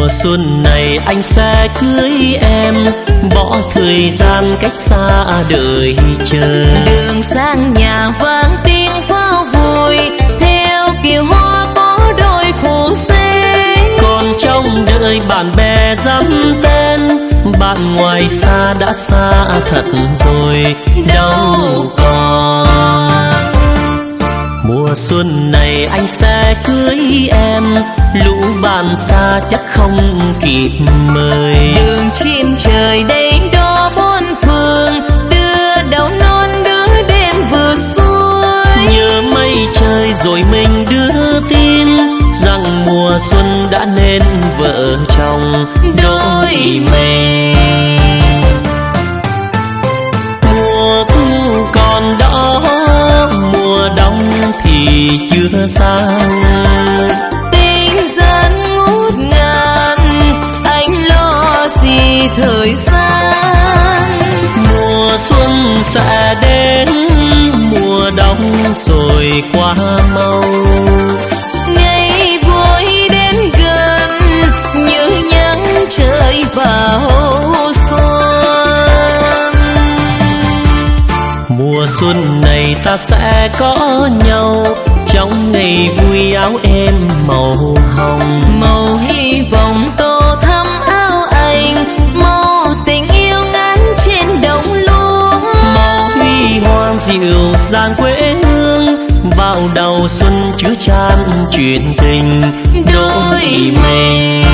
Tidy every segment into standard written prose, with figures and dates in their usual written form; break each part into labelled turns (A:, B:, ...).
A: Mùa xuân này anh sẽ cưới em, bỏ thời gian cách xa đợi chờ.
B: Đường sang nhà vang tiếng pháo vui, theo kiều hoa có đôi phù xế.
A: Còn trong đợi bạn bè dăm tên, bạn ngoài xa đã xa thật rồi đâu còn. Mùa xuân này anh sẽ cưới em, lũ bạn xa chắc không kịp mời.
B: Đường chim trời đến đó bốn phương, đưa đầu non đưa đêm vừa xuôi.
A: Nhớ mây trời rồi mình đưa tin, rằng mùa xuân đã nên vợ chồng đôi mình. Mùa thu còn đó, mùa đông thì chưa sang.
B: Tình dân ngút ngàn, anh lo gì thời gian.
A: Mùa xuân sẽ đến, mùa đông rồi qua mau.
B: Ngày vui đến gần, như nhắn trời vào xuân.
A: Mùa xuân này ta sẽ có nhau, trong ngày vui áo em màu hồng.
B: Màu hy vọng tô thắm áo anh, màu tình yêu ngắn trên đồng lúa.
A: Màu huy hoàng dịu dàng quê hương, vào đầu xuân chứa chan chuyện tình đôi mình.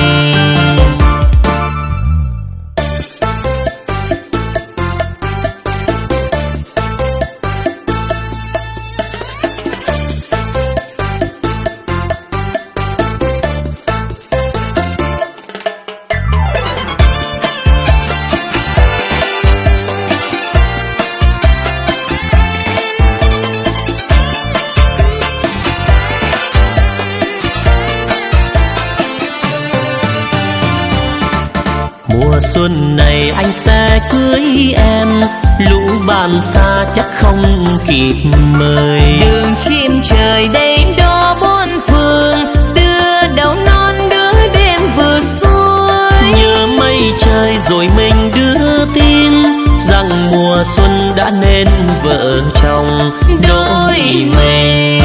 A: Mùa xuân này anh sẽ cưới em, lũ bạn xa chắc không kịp mời.
B: Đường chim trời đến đó bốn phương, đưa đầu non đưa đêm vừa xuôi.
A: Nhớ mây trời rồi mình đưa tin, rằng mùa xuân đã nên vợ chồng đôi mình.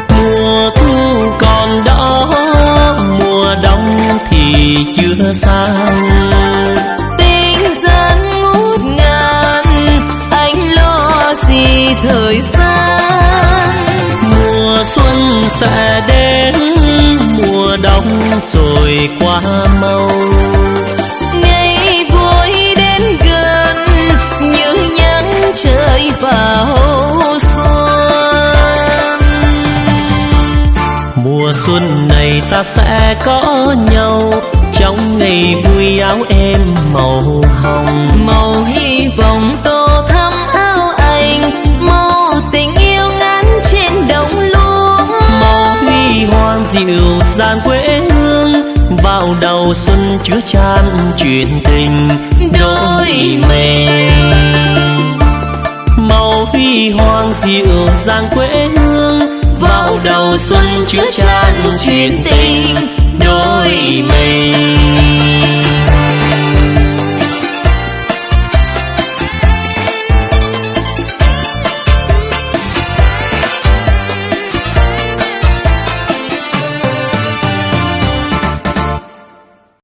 A: Mùa thu còn đó, mùa đông thì chưa sang.
B: Tình dân ngút ngàn, anh lo gì thời gian.
A: Mùa xuân sẽ đến, mùa đông rồi qua mau.
B: Ngày vui đến gần, như nhắn trời vào xuân.
A: Mùa xuân này ta sẽ có nhau, trong ngày vui áo em màu hồng.
B: Màu hy vọng tô thắm áo anh, màu tình yêu ngắn trên đồng lúa.
A: Màu huy hoàng dịu dàng quê hương, vào đầu xuân chứa chan chuyện tình đôi mình. Màu huy hoàng dịu dàng quê hương, vào đầu xuân chứa chan chuyện tình đôi mình.